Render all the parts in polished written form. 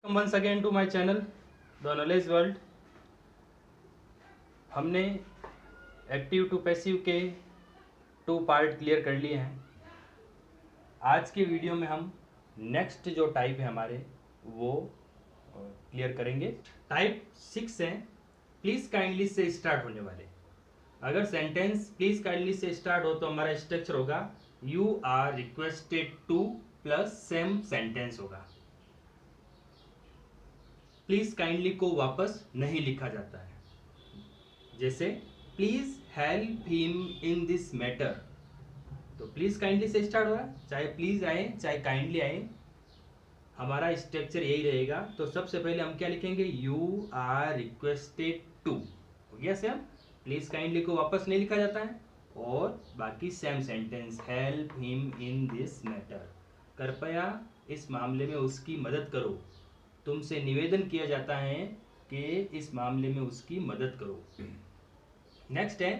Welcome once again to my channel The Knowledge World। हमने active to passive के 2 part clear कर लिए हैं। आज के वीडियो में हम नेक्स्ट जो टाइप है हमारे वो क्लियर करेंगे। टाइप 6 है प्लीज काइंडली से स्टार्ट होने वाले। अगर सेंटेंस प्लीज काइंडली से स्टार्ट हो तो हमारा स्ट्रक्चर होगा you are requested to plus same sentence होगा। प्लीज काइंडली को वापस नहीं लिखा जाता है। जैसे please help him in this matter, तो प्लीज काइंडली से स्टार्ट हो रहा है, चाहे प्लीज आए चाहे काइंडली आए, हमारा स्ट्रक्चर यही रहेगा। तो सबसे पहले हम क्या लिखेंगे, यू आर रिक्वेस्टेड टू, हो गया सेम। प्लीज काइंडली को वापस नहीं लिखा जाता है और बाकी same sentence help him in this matter, कृपया इस मामले में उसकी मदद करो। तुमसे निवेदन किया जाता है कि इस मामले में उसकी मदद करो। नेक्स्ट है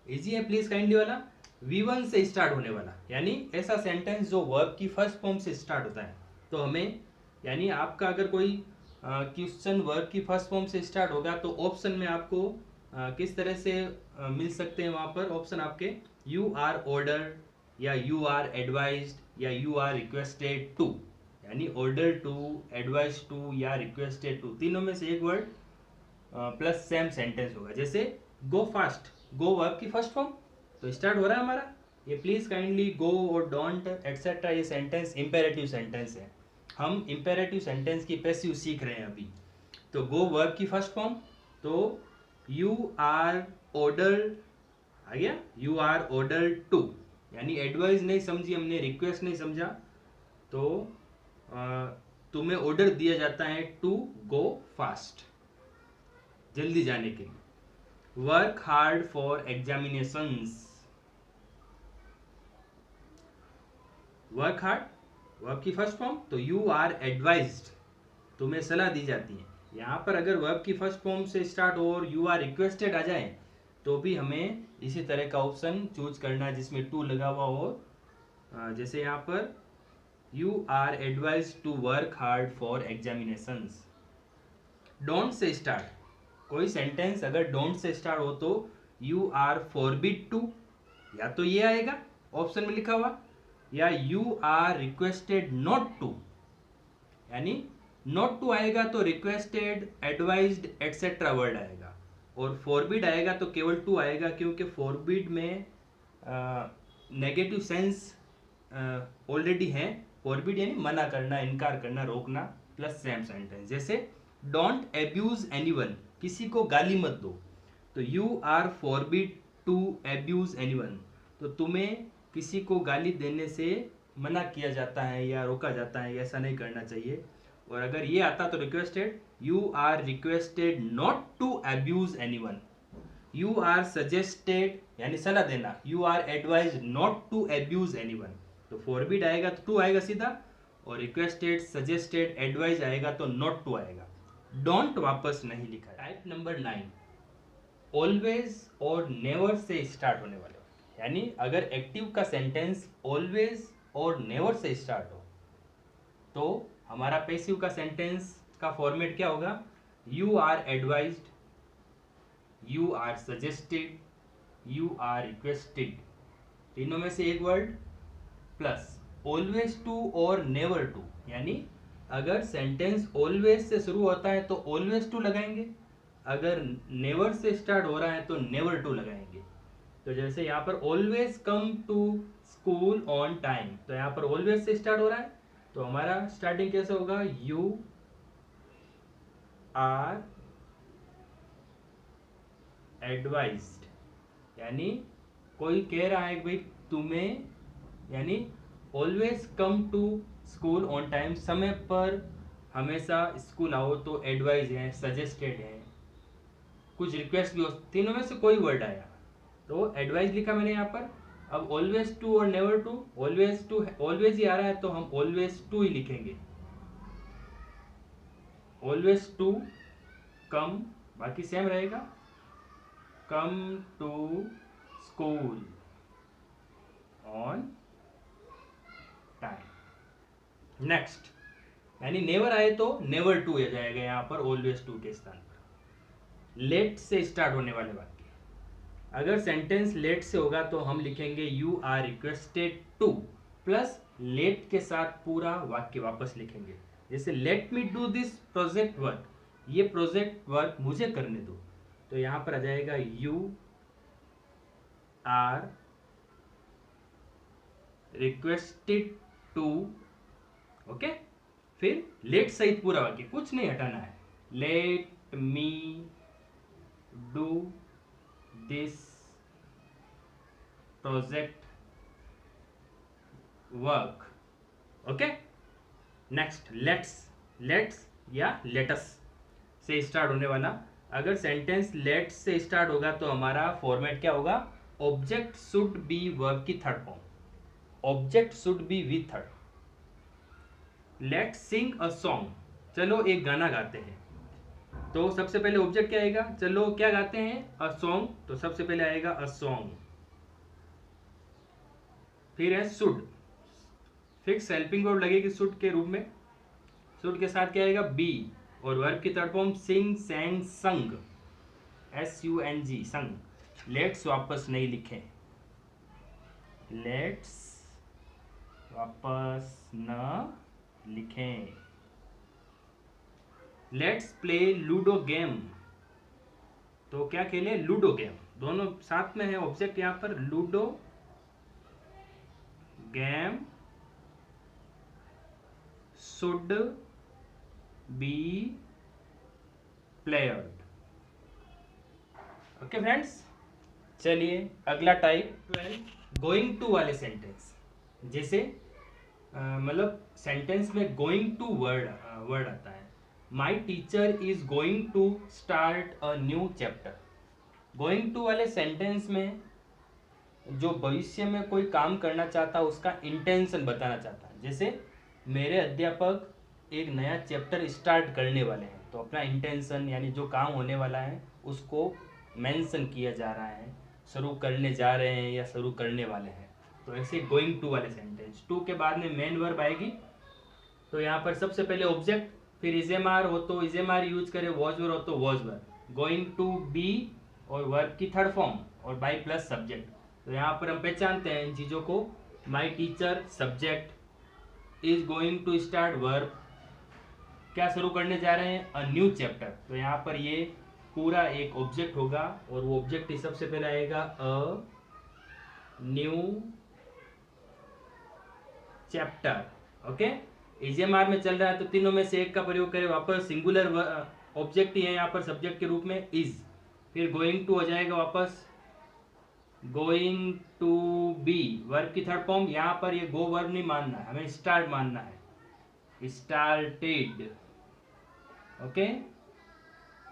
इजी है प्लीज काइंडली वाला, V1 से स्टार्ट होने वाला, यानी ऐसा सेंटेंस जो वर्ब की फर्स्ट फॉर्म से स्टार्ट होता है। तो हमें यानी आपका अगर कोई क्वेश्चन वर्ब की फर्स्ट फॉर्म से स्टार्ट होगा तो ऑप्शन में आपको किस तरह से मिल सकते हैं। वहां पर ऑप्शन आपके यू आर ऑर्डर या यू आर एडवाइज्ड या यू आर रिक्वेस्टेड टू, यानी ऑर्डर टू, एडवाइस टू या रिक्वेस्टेड टू, तीनों में से एक वर्ड प्लस सेम सेंटेंस होगा। जैसे गो फास्ट, गो वर्ब की फर्स्ट फॉर्म, तो स्टार्ट हो रहा है हमारा ये प्लीज काइंडली, गो और डोंट एक्सेट्रा, ये सेंटेंस इंपेरेटिव सेंटेंस है। हम इंपेरेटिव सेंटेंस की पैसिव सीख रहे हैं अभी। तो गो वर्ब की फर्स्ट फॉर्म, तो यू आर ऑर्डर आ गया, यू आर ऑर्डर टू, यानी एडवाइस नहीं समझी हमने, रिक्वेस्ट नहीं समझा, तो तुम्हें ऑर्डर दिया जाता है टू गो फास्ट, जल्दी जाने के लिए। Work hard for examinations, work hard verb की फर्स्ट फॉर्म, तो यू आर एडवाइज्ड, तुम्हें सलाह दी जाती है। यहाँ पर अगर वर्ब की फर्स्ट फॉर्म से स्टार्ट हो और यू आर रिक्वेस्टेड आ जाए तो भी हमें इसी तरह का ऑप्शन चूज करना है जिसमें टू लगा हुआ हो। जैसे यहाँ पर you are advise to work hard for examinations. Don't say start, कोई सेंटेंस अगर डोंट से स्टार्ट हो तो यू आर फॉरबिड टू, या तो ये आएगा ऑप्शन में लिखा हुआ, या you are requested not to, यानी नॉट टू आएगा तो रिक्वेस्टेड, एडवाइज्ड एक्सेट्रा वर्ड आएगा, और फॉरबिड आएगा तो केवल टू आएगा, क्योंकि फॉरबिड में नेगेटिव सेंस ऑलरेडी है। फॉरबिड यानी मना करना, इनकार करना, रोकना, प्लस सेम सेंटेंस। जैसे डोंट एब्यूज एनीवन, किसी को गाली मत दो, तो you are forbid to abuse anyone, तो तुम्हें किसी को गाली देने से मना किया जाता है या रोका जाता है, ऐसा नहीं करना चाहिए। और अगर ये आता तो requested, you are requested not to abuse anyone. You are suggested यानी सलाह देना, you are advise not to abuse anyone, तो फॉरबिड आएगा तो टू आएगा सीधा, और रिक्वेस्टेड, सजेस्टेड, एडवाइज आएगा तो नॉट टू आएगा। डोंट वापस नहीं लिखा। टाइप नंबर 9 ऑलवेज और नेवर से स्टार्ट होने वाले, यानी अगर एक्टिव का सेंटेंस ऑलवेज और नेवर से स्टार्ट हो तो हमारा पैसिव का सेंटेंस का फॉर्मेट क्या होगा, you are advised, you are suggested, you are requested, तीनों में से एक वर्ड प्लस ऑलवेज टू और नेवर टू, यानी अगर सेंटेंस ऑलवेज से शुरू होता है तो ऑलवेज टू लगाएंगे, अगर नेवर से स्टार्ट हो रहा है तो नेवर टू लगाएंगे। तो जैसे यहाँ पर always come to school on time, तो यहाँ पर ऑलवेज से स्टार्ट हो रहा है, तो हमारा स्टार्टिंग कैसे होगा, यू आर एडवाइज्ड, यानी कोई कह रहा है कि भाई तुम्हें, यानी always come to school on time, समय पर हमेशा स्कूल आओ, तो एडवाइज है, सजेस्टेड है, कुछ रिक्वेस्ट भी हो, तीनों में से कोई वर्ड आया तो एडवाइज लिखा मैंने यहाँ पर। अब ऑलवेज टू और never to, always to always ही आ रहा है तो हम ऑलवेज टू ही लिखेंगे, ऑलवेज टू कम, बाकी सेम रहेगा, come to school on time. Next यानी नेवर आए तो नेवर टू आ जाएगा यहाँ पर ऑलवेज टू के स्थान पर। लेट से स्टार्ट होने वाले वाक्य, अगर सेंटेंस लेट से होगा तो हम लिखेंगे you are requested to plus let के साथ पूरा वाक्य वापस लिखेंगे। जैसे let me do this project work, ये प्रोजेक्ट वर्क मुझे करने दो, तो यहाँ पर आ जाएगा you are requested to. Okay, फिर लेट सहित पूरा वाक्य, कुछ नहीं हटाना है। Let me do this project work. Okay, next let's या लेटस से स्टार्ट होने वाला, अगर सेंटेंस लेट्स से स्टार्ट होगा तो हमारा फॉर्मेट क्या होगा? ऑब्जेक्ट शुड बी वर्ब की third form, object should be with third. Let's Singh a song, चलो एक गाना गाते हैं, तो सबसे पहले ऑब्जेक्ट क्या आएगा? चलो क्या गाते हैं? अ सॉन्ग, तो सबसे पहले आएगा अ सॉन्ग। फिर है शुड, फिक्स हेल्पिंग वर्ब लगेगी शुड के रूप में, शुड के साथ क्या आएगा? बी, और वर्ब की थर्ड फॉर्म सिंग, सैंग, संग, SUNG, संग। लेट्स वापस नहीं लिखें, लेट्स वापस न लिखें। लेट्स प्ले लूडो गेम, तो क्या खेले? लूडो गेम, दोनों साथ में है ऑब्जेक्ट यहां पर। Ludo game should be played. Okay friends, चलिए अगला टाइप 12 गोइंग टू वाले सेंटेंस। जैसे मतलब सेंटेंस में गोइंग टू वर्ड आता है। My teacher is going to start a new chapter. Going to वाले सेंटेंस में जो भविष्य में कोई काम करना चाहता है उसका इंटेंशन बताना चाहता है। जैसे मेरे अध्यापक एक नया चैप्टर स्टार्ट करने वाले हैं, तो अपना इंटेंशन यानी जो काम होने वाला है उसको मेंशन किया जा रहा है, शुरू करने जा रहे हैं या शुरू करने वाले हैं। तो ऐसे गोइंग टू वाले सेंटेंस, टू के बाद में मेन वर्ब आएगी, तो यहाँ पर सबसे पहले ऑब्जेक्ट, फिर इजेमार हो तो इजेमार यूज करें, वॉज वर्ब हो तो was verb, going to be और वर्ब की थर्ड फॉर्म और बाई प्लस सब्जेक्ट। तो यहाँ पर हम पहचानते हैं इन चीज़ों को। My teacher subject, is going to start verb, क्या शुरू करने जा रहे हैं? A new chapter. तो यहाँ पर ये पूरा एक ऑब्जेक्ट होगा और वो ऑब्जेक्ट ही सबसे पहले आएगा अ न्यू चैप्टर। ओके, इजेमार में चल रहा है तो तीनों में से एक का प्रयोग करें, वापस सिंगुलर ऑब्जेक्ट ही है यहाँ पर सब्जेक्ट के रूप में इज। फिर गोइंग टू हो जाएगा वापस गोइंग टू बी, वर्ब की थर्ड फॉर्म। यहाँ पर ये गो वर्ब नहीं मानना है, हमें स्टार्ट मानना है, स्टार्टेड। ओके,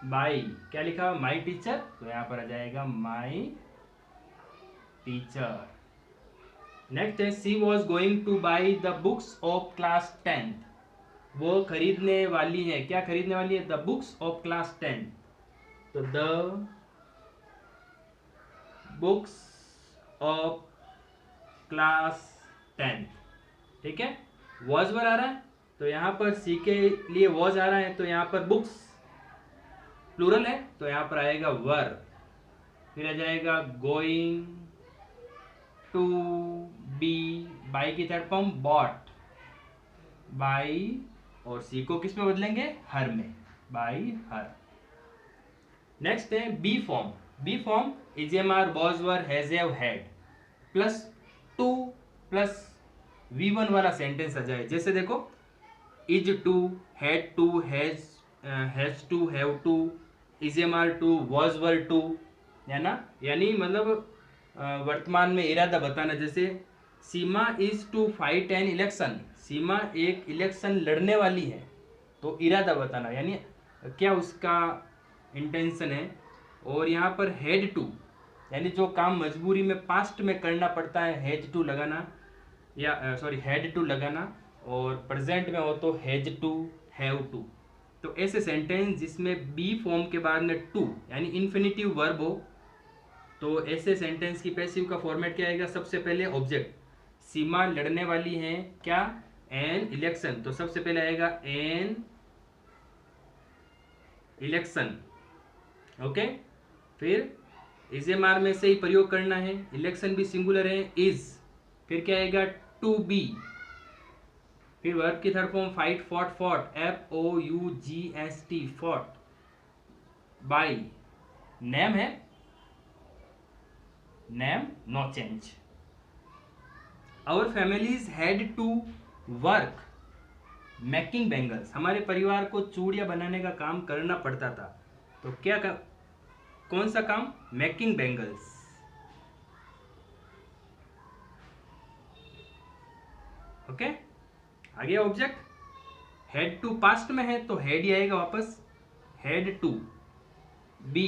बाई क्या लिखा? माई टीचर, तो यहाँ पर आ जाएगा माई टीचर। नेक्स्ट है she was going two by the books of class 10th, वो खरीदने वाली है, क्या खरीदने वाली है? The books of class 10th। तो the books of class 10th, ठीक है। वॉज वर आ रहा है तो यहाँ पर सी के लिए वॉज आ रहा है, तो यहाँ पर बुक्स प्लूरल है तो यहाँ पर आएगा वर। फिर आ जाएगा गोइंग टू बी, बाई की थर्ड फॉर्म बॉट, बाई, और सी को किस में बदलेंगे? हर में, बाई हर। नेक्स्ट है be form, be form is am are, was were, has have, had plus to plus V1 वाला सेंटेंस आ जाए। जैसे देखो is to, had to, has to, have to, is am are to, was were to, है ना। यानी मतलब वर्तमान में इरादा बताना। जैसे Seema is to fight an election, सीमा एक इलेक्शन लड़ने वाली है, तो इरादा बताना यानी क्या उसका इंटेंशन है। और यहाँ पर हैड टू यानी जो काम मजबूरी में पास्ट में करना पड़ता है, हैज टू लगाना, या सॉरी हैड टू लगाना, और प्रेजेंट में हो तो हैज टू, हैव टू। तो ऐसे सेंटेंस जिसमें बी फॉर्म के बाद में टू यानी इन्फिनिटिव वर्ब हो, तो ऐसे सेंटेंस की पैसिव का फॉर्मेट क्या आएगा? सबसे पहले ऑब्जेक्ट, सीमा लड़ने वाली है क्या? एन इलेक्शन, तो सबसे पहले आएगा एन इलेक्शन। ओके, फिर इजेमार में से ही प्रयोग करना है, इलेक्शन भी सिंगुलर है, इज, फिर क्या आएगा टू बी, फिर वर्ब की third form fight fought fought, FOUGST fought, by, name है, name no change. Our families had to work making bangles, हमारे परिवार को चूड़ियां बनाने का काम करना पड़ता था। तो क्या कौन सा काम? Making bangles. ओके, आगे ऑब्जेक्ट, हेड टू पास्ट में है तो हेड ही आएगा वापस, had to be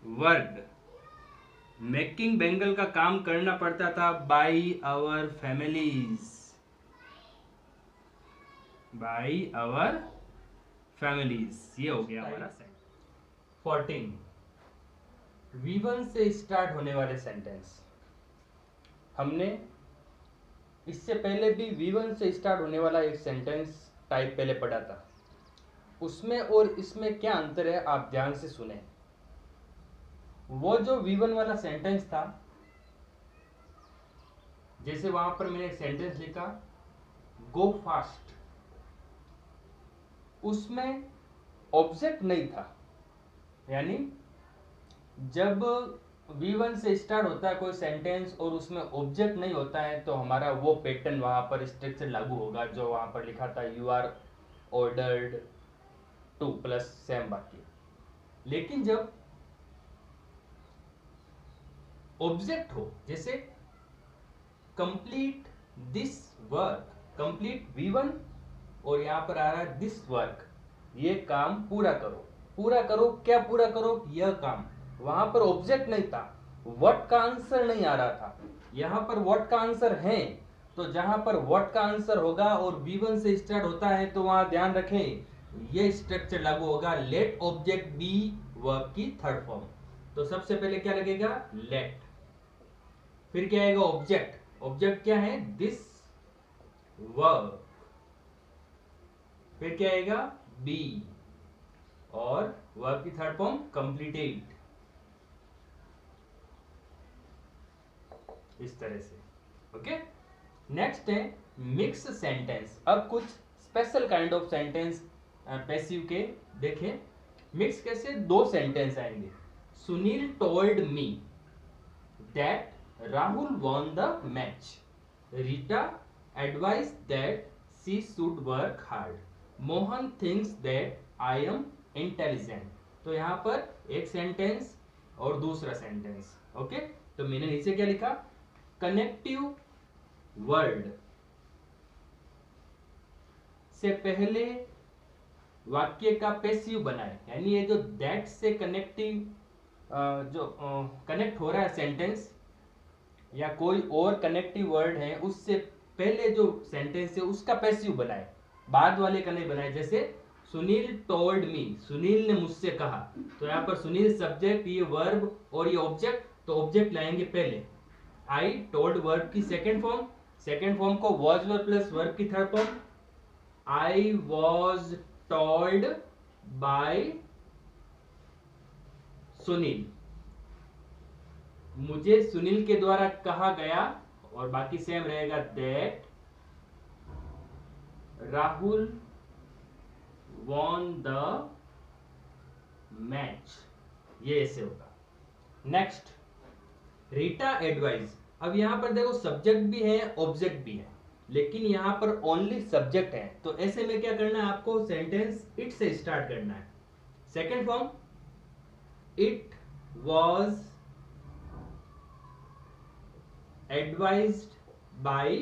word, making bangle का काम करना पड़ता था by our families, by our families. ये हो गया हमारा सेंटेंस। 14 V1 से स्टार्ट होने वाले सेंटेंस। हमने इससे पहले भी V1 से स्टार्ट होने वाला एक सेंटेंस टाइप पहले पढ़ा था, उसमें और इसमें क्या अंतर है आप ध्यान से सुने। वो जो V1 वाला सेंटेंस था, जैसे वहां पर मैंने एक सेंटेंस लिखा गो फास्ट, उसमें ऑब्जेक्ट नहीं था, यानी जब V1 से स्टार्ट होता है कोई सेंटेंस और उसमें ऑब्जेक्ट नहीं होता है तो हमारा वो पैटर्न वहां पर स्ट्रक्चर लागू होगा जो वहां पर लिखा था you are ordered to plus same वाक्य। लेकिन जब ऑब्जेक्ट हो, जैसे complete this work, complete V1 और यहां पर आ रहा है दिस वर्क, ये काम पूरा करो। पूरा करो, क्या पूरा करो? यह काम। वहां पर ऑब्जेक्ट नहीं था, व्हाट का आंसर नहीं आ रहा था, यहां पर व्हाट का आंसर है। तो जहां पर व्हाट का आंसर होगा और V1 से स्टार्ट होता है तो वहां ध्यान रखें ये स्ट्रक्चर लागू होगा, लेट ऑब्जेक्ट बी वर्ब की थर्ड फॉर्म। तो सबसे पहले क्या लगेगा? लेट, फिर क्या आएगा? ऑब्जेक्ट। ऑब्जेक्ट क्या है? दिस वर्ब, फिर क्या आएगा? बी, और वर्ब की थर्ड फॉर्म कंप्लीटेड, इस तरह से। ओके, नेक्स्ट है मिक्स सेंटेंस। अब कुछ special kind of sentence passive के देखें। मिक्स कैसे? दो सेंटेंस आएंगे। Sunil told me that Rahul won the match. Rita advised that she should work hard. Mohan thinks that I am intelligent. तो यहां पर एक सेंटेंस और दूसरा सेंटेंस। ओके, तो मैंने नीचे क्या लिखा? कनेक्टिव वर्ड से पहले वाक्य का पैसिव बनाए, यानी ये जो दैट से कनेक्टिव जो कनेक्ट हो रहा है सेंटेंस या कोई और कनेक्टिव वर्ड है, उससे पहले जो सेंटेंस है उसका पैसिव बनाए, बाद वाले का नहीं बनाए। जैसे सुनील टोल्ड मी, सुनील ने मुझसे कहा, तो यहाँ पर सुनील सब्जेक्ट, ये वर्ब और ये ऑब्जेक्ट, तो ऑब्जेक्ट लाएंगे पहले। आई टोल्ड वर्ब की सेकेंड फॉर्म, सेकेंड फॉर्म को वॉज वर्ब प्लस वर्ब की third form. I was told by Sunil, मुझे सुनील के द्वारा कहा गया, और बाकी सेम रहेगा। That Rahul won the match, ये ऐसे होगा। Next, Rita advise. अब यहां पर देखो सब्जेक्ट भी है ऑब्जेक्ट भी है, लेकिन यहां पर ओनली सब्जेक्ट है, तो ऐसे में क्या करना है आपको? सेंटेंस इट से स्टार्ट करना है। Second form, it was advised by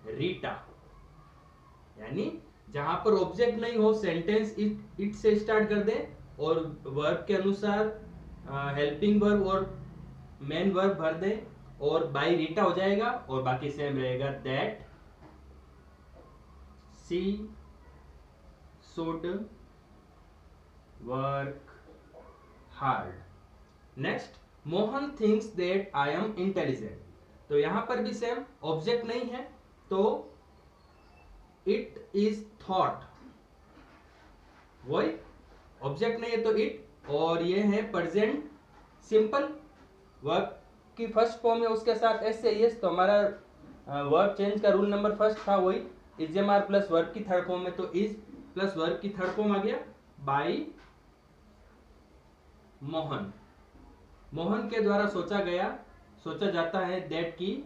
Rita, यानी जहां पर ऑब्जेक्ट नहीं हो सेंटेंस इट से स्टार्ट कर दे और वर्ब के अनुसार हेल्पिंग वर्ब और मेन वर्ब भर दे और बाय रीटा हो जाएगा, और बाकी सेम रहेगा। That she should work hard. Next, Mohan thinks that I am intelligent. तो यहां पर भी सेम, ऑब्जेक्ट नहीं है तो इट इज थॉट, वही ऑब्जेक्ट नहीं है तो इट, और ये है प्रेजेंट सिंपल, वर्ब की फर्स्ट फॉर्म है उसके साथ एस से यस, तो हमारा वर्ब चेंज का रूल नंबर फर्स्ट था वही is am are plus verb की थर्ड फॉर्म में, तो इज प्लस वर्ब की थर्ड फॉर्म आ गया बाई मोहन, मोहन के द्वारा सोचा जाता है दैट की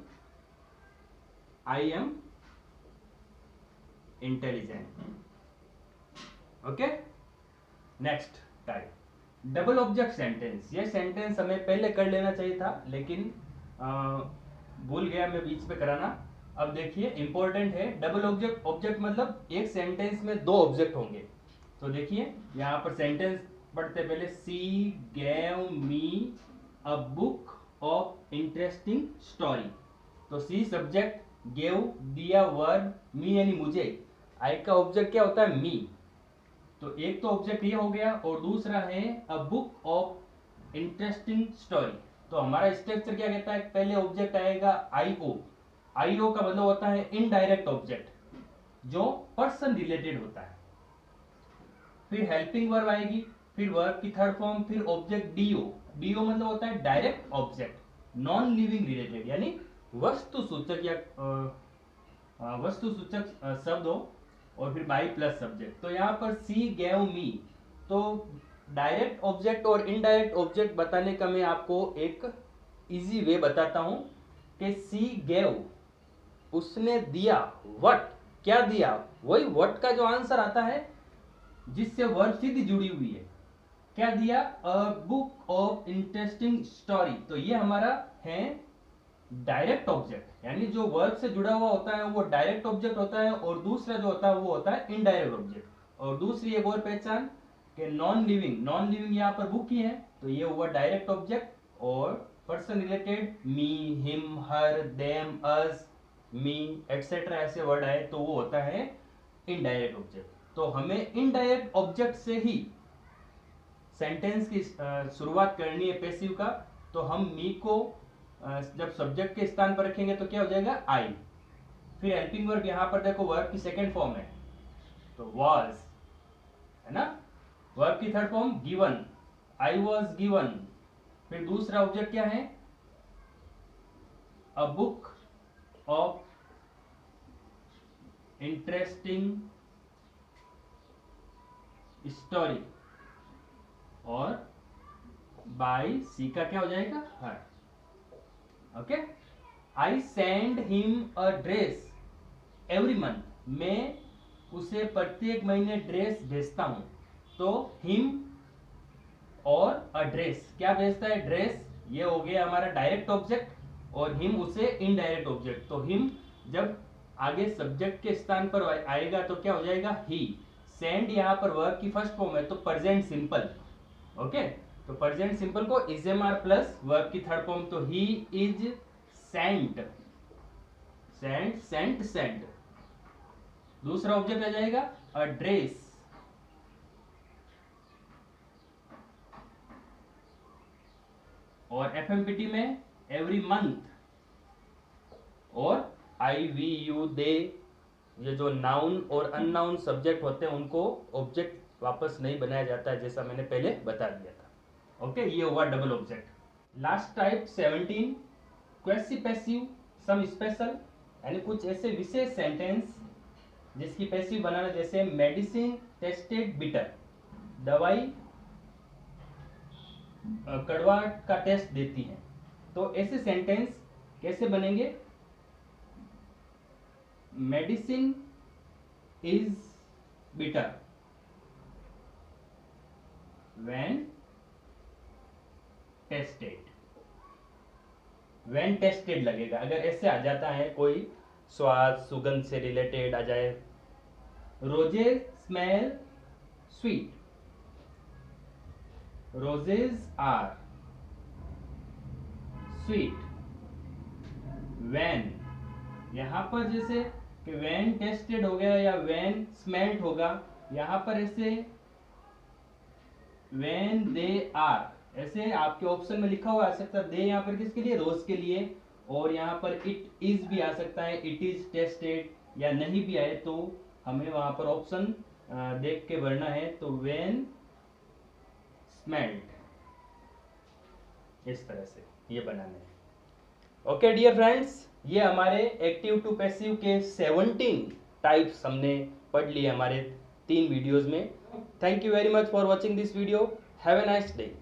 आई am intelligent. Okay, next type double object sentence. ये सेंटेंस हमें पहले कर लेना चाहिए था लेकिन भूल गया मैं बीच में कराना। अब देखिए इंपॉर्टेंट है, डबल ऑब्जेक्ट मतलब एक सेंटेंस में दो ऑब्जेक्ट होंगे। तो देखिए यहाँ पर सेंटेंस पढ़ते पहले, सी gave me a book of interesting story. तो सी सब्जेक्ट, गेव दिया वर्ब, मी यानी मुझे, आई का ऑब्जेक्ट क्या होता है मी। तो एक तो ऑब्जेक्ट ये हो गया और दूसरा है a book of interesting story. तो हमारा स्ट्रक्चर क्या कहता है, पहले ऑब्जेक्ट आएगा आईओ, आईओ का मतलब होता है इनडायरेक्ट ऑब्जेक्ट जो पर्सन रिलेटेड होता है। फिर हेल्पिंग वर्ब आएगी, फिर वर्ब की थर्ड फॉर्म, फिर ऑब्जेक्ट डीओ, डीओ मतलब होता है direct object, non living related यानी वस्तु सूचक या वस्तु सूचक शब्द हो, और फिर बाई प्लस सब्जेक्ट। तो यहाँ पर सी गेव मी, तो डायरेक्ट ऑब्जेक्ट और इनडायरेक्ट ऑब्जेक्ट बताने का मैं आपको एक इजी वे बताता हूं कि सी गेव उसने दिया, व्हाट क्या दिया, वही व्हाट का जो आंसर आता है जिससे वर्ब सीधी जुड़ी हुई है, क्या दिया, अ बुक ऑफ इंटरेस्टिंग स्टोरी। तो ये हमारा है डायरेक्ट ऑब्जेक्ट, यानी जो वर्ब से जुड़ा हुआ होता है वो डायरेक्ट ऑब्जेक्ट होता है, और दूसरा जो होता है वो होता है इनडायरेक्ट ऑब्जेक्ट। और दूसरी एक और पहचान कि नॉन लिविंग, नॉन लिविंग यहाँ पर बुक ही है, तो ये हुआ डायरेक्ट ऑब्जेक्ट, और पर्सन रिलेटेड मी, हिम, हर, देम, अस, मी एटसेट्रा ऐसे वर्ड आए तो वो होता है इनडायरेक्ट ऑब्जेक्ट। तो हमें इनडायरेक्ट ऑब्जेक्ट से ही सेंटेंस की शुरुआत करनी है पैसिव का। तो हम मी को जब सब्जेक्ट के स्थान पर रखेंगे तो क्या हो जाएगा आई। फिर हेल्पिंग वर्ब, यहां पर देखो वर्ब की सेकंड फॉर्म है तो वाज, है ना। वर्ब की third form given, I was given. फिर दूसरा ऑब्जेक्ट क्या है, a book of interesting story, और बाय सी का क्या हो जाएगा her. Okay, I send him a dress every month, मैं उसे प्रत्येक महीने ड्रेस भेजता हूं। तो हिम और अ ड्रेस, क्या भेजता है ड्रेस, ये हो गया हमारा डायरेक्ट ऑब्जेक्ट, और हिम उसे इनडायरेक्ट ऑब्जेक्ट। तो हिम जब आगे सब्जेक्ट के स्थान पर आएगा तो क्या हो जाएगा ही। सेंड यहां पर वर्ब की फर्स्ट फॉर्म है तो प्रेजेंट सिंपल। ओके, तो प्रेजेंट सिंपल को is am are plus verb की थर्ड फॉर्म, तो ही इज सेंट, सेंट। दूसरा ऑब्जेक्ट आ जाएगा अ ड्रेस, और एफएमपीटी में एवरी मंथ, और आई वी यू दे, ये जो नाउन और अननाउन सब्जेक्ट होते हैं उनको ऑब्जेक्ट वापस नहीं बनाया जाता है, जैसा मैंने पहले बता दिया था। ओके, ये हुआ double object. Last type 17 question passive some special, यानी कुछ ऐसे विशेष सेंटेंस जिसकी पैसिव बनाना, जैसे मेडिसिन टेस्टेड बिटर, दवाई कड़वा का टेस्ट देती है। तो ऐसे सेंटेंस कैसे बनेंगे, medicine is bitter when tested, when tested लगेगा। अगर ऐसे आ जाता है कोई स्वाद सुगंध से रिलेटेड आ जाए, roses smell sweet, roses are sweet when, यहां पर जैसे कि व्हेन टेस्टेड हो गया या व्हेन स्मेल्ड होगा, यहां पर ऐसे व्हेन दे आर, ऐसे आपके ऑप्शन में लिखा हुआ आ सकता है दे यहाँ पर किसके लिए, रोज के लिए, और यहाँ पर इट इज भी आ सकता है, इट इज टेस्टेड, या नहीं भी आए तो हमें वहां पर ऑप्शन देख के भरना है, तो व्हेन स्मेल्ट, इस तरह से ये बनाना है। ओके डियर फ्रेंड्स, ये हमारे एक्टिव टू पैसिव के 17 टाइप्स हमने पढ़ लिए हमारे 3 वीडियोस में। Thank you very much for watching this video. Have a nice day.